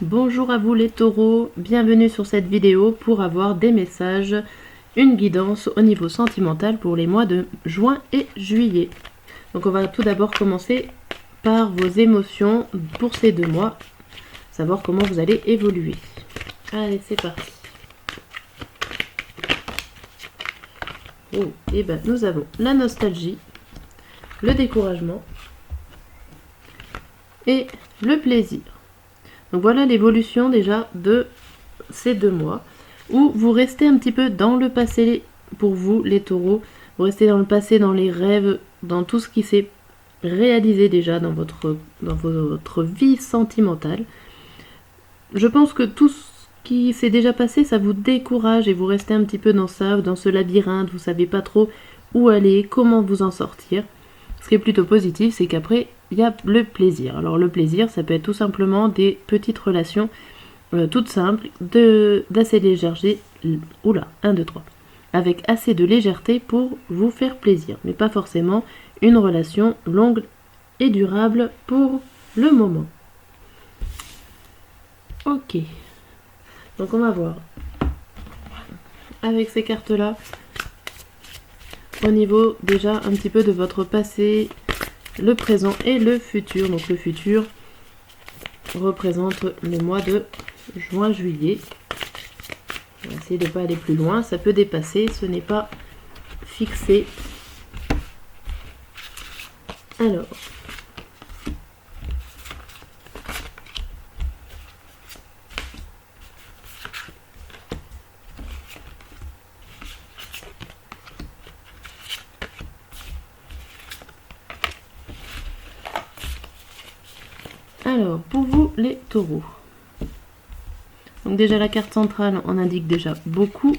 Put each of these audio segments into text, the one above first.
Bonjour à vous les taureaux, bienvenue sur cette vidéo pour avoir des messages, une guidance au niveau sentimental pour les mois de juin et juillet. Donc on va tout d'abord commencer par vos émotions pour ces 2 mois, savoir comment vous allez évoluer. Allez, c'est parti. Oh, et ben nous avons la nostalgie, le découragement et le plaisir. Donc voilà l'évolution déjà de ces 2 mois où vous restez un petit peu dans le passé pour vous les taureaux. Vous restez dans le passé, dans les rêves, dans tout ce qui s'est réalisé déjà dans votre vie sentimentale. Je pense que tout ce qui s'est déjà passé, ça vous décourage et vous restez un petit peu dans ça, dans ce labyrinthe. Vous savez pas trop où aller, comment vous en sortir. Ce qui est plutôt positif, c'est qu'après, il y a le plaisir. Alors le plaisir, ça peut être tout simplement des petites relations toutes simples, d'assez légèreté, oula, 1, 2, 3, avec assez de légèreté pour vous faire plaisir, mais pas forcément une relation longue et durable pour le moment. Ok, donc on va voir avec ces cartes-là au niveau déjà un petit peu de votre passé, le présent et le futur. Donc le futur représente le mois de juin-juillet. On va essayer de ne pas aller plus loin, ça peut dépasser, ce n'est pas fixé. Alors, pour vous les taureaux. Donc déjà la carte centrale en indique déjà beaucoup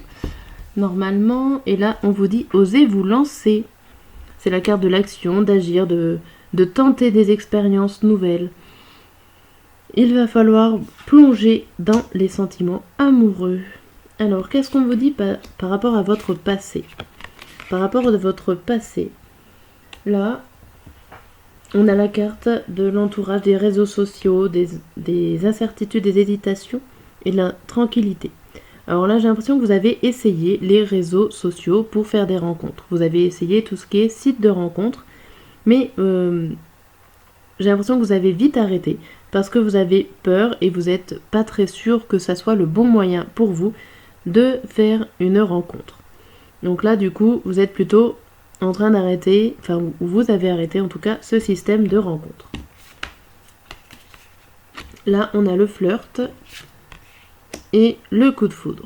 normalement, et là on vous dit osez vous lancer. C'est la carte de l'action, d'agir, de tenter des expériences nouvelles. Il va falloir plonger dans les sentiments amoureux. Alors qu'est-ce qu'on vous dit par rapport à votre passé? Par rapport à votre passé, là on a la carte de l'entourage, des réseaux sociaux, des incertitudes, des hésitations et de la tranquillité. Alors là, j'ai l'impression que vous avez essayé les réseaux sociaux pour faire des rencontres. Vous avez essayé tout ce qui est site de rencontres, mais j'ai l'impression que vous avez vite arrêté parce que vous avez peur et vous n'êtes pas très sûr que ça soit le bon moyen pour vous de faire une rencontre. Donc là, du coup, vous êtes plutôt en train d'arrêter, enfin vous avez arrêté en tout cas ce système de rencontre. Là, on a le flirt et le coup de foudre,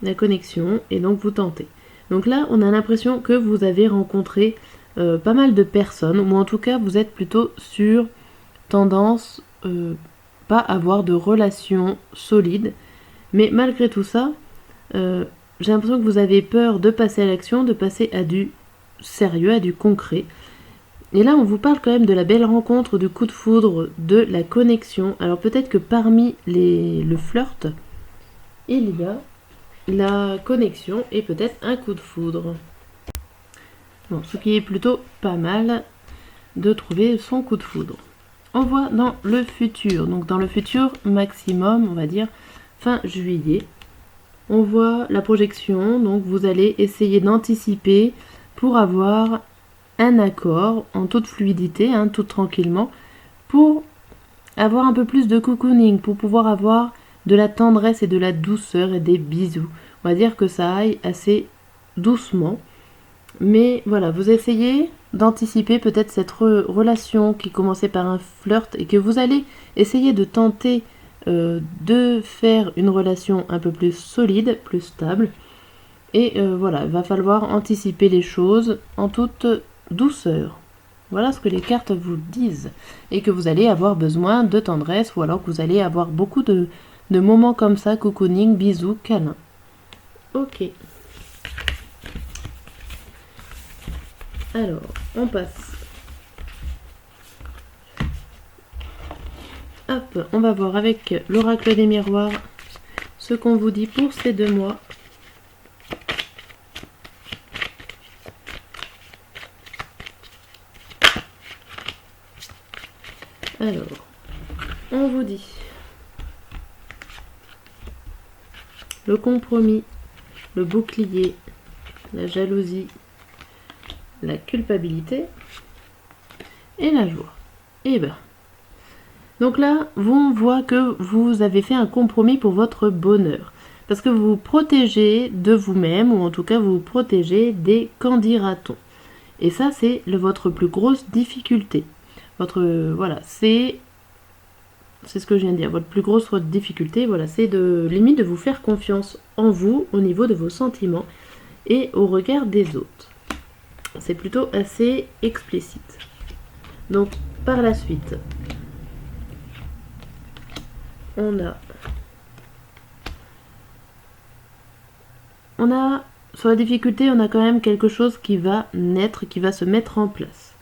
la connexion, et donc vous tentez. Donc là, on a l'impression que vous avez rencontré pas mal de personnes, ou en tout cas, vous êtes plutôt sur tendance pas avoir de relation solide, mais malgré tout ça, j'ai l'impression que vous avez peur de passer à l'action, de passer à du sérieux, à du concret. Et là, on vous parle quand même de la belle rencontre, du coup de foudre, de la connexion. Alors peut-être que parmi le flirt, il y a la connexion et peut-être un coup de foudre. Bon, ce qui est plutôt pas mal de trouver son coup de foudre. On voit dans le futur, donc dans le futur maximum, on va dire fin juillet, on voit la projection, donc vous allez essayer d'anticiper pour avoir un accord en toute fluidité, tout tranquillement, pour avoir un peu plus de cocooning, pour pouvoir avoir de la tendresse et de la douceur et des bisous. On va dire que ça aille assez doucement, mais voilà, vous essayez d'anticiper peut-être cette relation qui commençait par un flirt et que vous allez essayer de tenter de faire une relation un peu plus solide, plus stable. Et voilà, il va falloir anticiper les choses en toute douceur. Voilà ce que les cartes vous disent. Et que vous allez avoir besoin de tendresse, ou alors que vous allez avoir beaucoup de moments comme ça, cocooning, bisous, câlins. Ok. Alors, on passe. Hop, on va voir avec l'oracle des miroirs ce qu'on vous dit pour ces 2 mois. Alors, on vous dit le compromis, le bouclier, la jalousie, la culpabilité et la joie. Et ben, donc là, on voit que vous avez fait un compromis pour votre bonheur. Parce que vous vous protégez de vous-même, ou en tout cas vous vous protégez des qu'en dira-t-on. Et ça, c'est votre plus grosse difficulté. Voilà, c'est ce que je viens de dire. Votre plus grosse difficulté, voilà, c'est limite de vous faire confiance en vous, au niveau de vos sentiments et au regard des autres. C'est plutôt assez explicite. Donc, par la suite, on a sur la difficulté, on a quand même quelque chose qui va naître, qui va se mettre en place.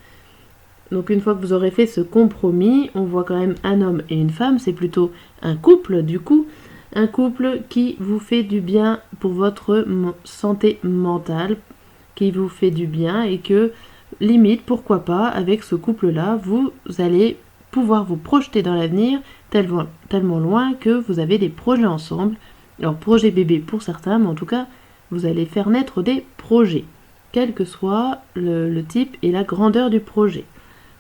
Donc une fois que vous aurez fait ce compromis, on voit quand même un homme et une femme, c'est plutôt un couple du coup, un couple qui vous fait du bien pour votre santé mentale, qui vous fait du bien et que limite, pourquoi pas, avec ce couple-là, vous allez pouvoir vous projeter dans l'avenir tellement loin que vous avez des projets ensemble. Alors projet bébé pour certains, mais en tout cas, vous allez faire naître des projets, quel que soit le type et la grandeur du projet.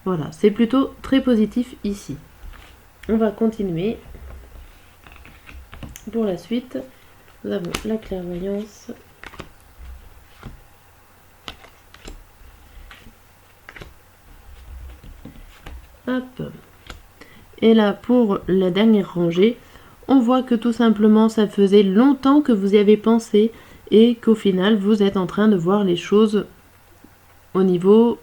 Voilà, c'est plutôt très positif ici. On va continuer. Pour la suite, nous avons la clairvoyance. Hop. Et là, pour la dernière rangée, on voit que tout simplement, ça faisait longtemps que vous y avez pensé et qu'au final, vous êtes en train de voir les choses au niveau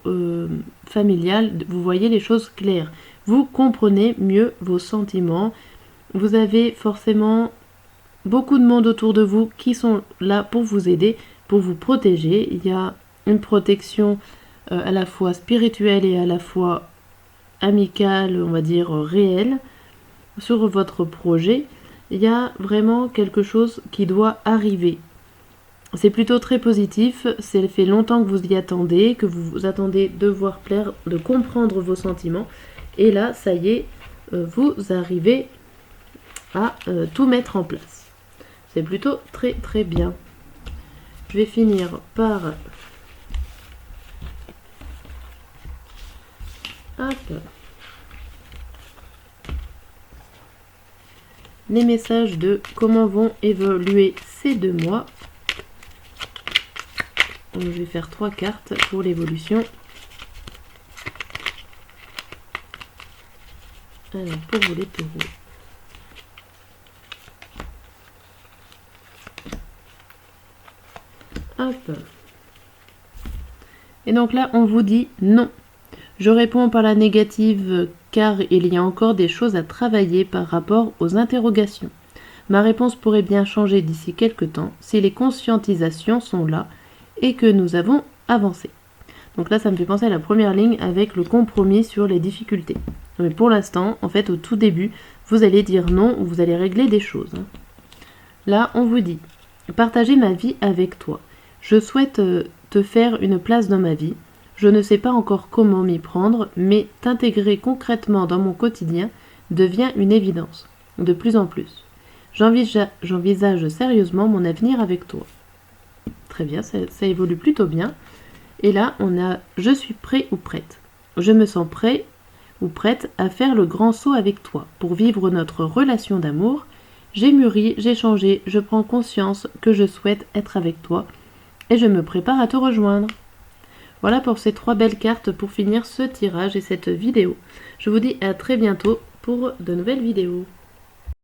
familial. Vous voyez les choses claires. Vous comprenez mieux vos sentiments. Vous avez forcément beaucoup de monde autour de vous qui sont là pour vous aider, pour vous protéger. Il y a une protection à la fois spirituelle et à la fois amicale, on va dire réelle, sur votre projet. Il y a vraiment quelque chose qui doit arriver. C'est plutôt très positif, ça fait longtemps que vous y attendez, que vous attendez de voir clair, de comprendre vos sentiments. Et là, ça y est, vous arrivez à tout mettre en place. C'est plutôt très très bien. Je vais finir par... Hop. Les messages de comment vont évoluer ces 2 mois. Donc, je vais faire 3 cartes pour l'évolution. Alors, pour vous les taureaux. Hop. Et donc là, on vous dit non. Je réponds par la négative car il y a encore des choses à travailler par rapport aux interrogations. Ma réponse pourrait bien changer d'ici quelques temps si les conscientisations sont là et que nous avons avancé. Donc là, ça me fait penser à la première ligne avec le compromis sur les difficultés. Mais pour l'instant, en fait, au tout début, vous allez dire non ou vous allez régler des choses. Là, on vous dit « Partager ma vie avec toi. Je souhaite te faire une place dans ma vie. Je ne sais pas encore comment m'y prendre, mais t'intégrer concrètement dans mon quotidien devient une évidence, de plus en plus. J'envisage sérieusement mon avenir avec toi. » Très bien, ça évolue plutôt bien. Et là, on a « Je suis prêt ou prête. Je me sens prêt ou prête à faire le grand saut avec toi pour vivre notre relation d'amour. J'ai mûri, j'ai changé, je prends conscience que je souhaite être avec toi et je me prépare à te rejoindre. » Voilà pour ces 3 belles cartes pour finir ce tirage et cette vidéo. Je vous dis à très bientôt pour de nouvelles vidéos.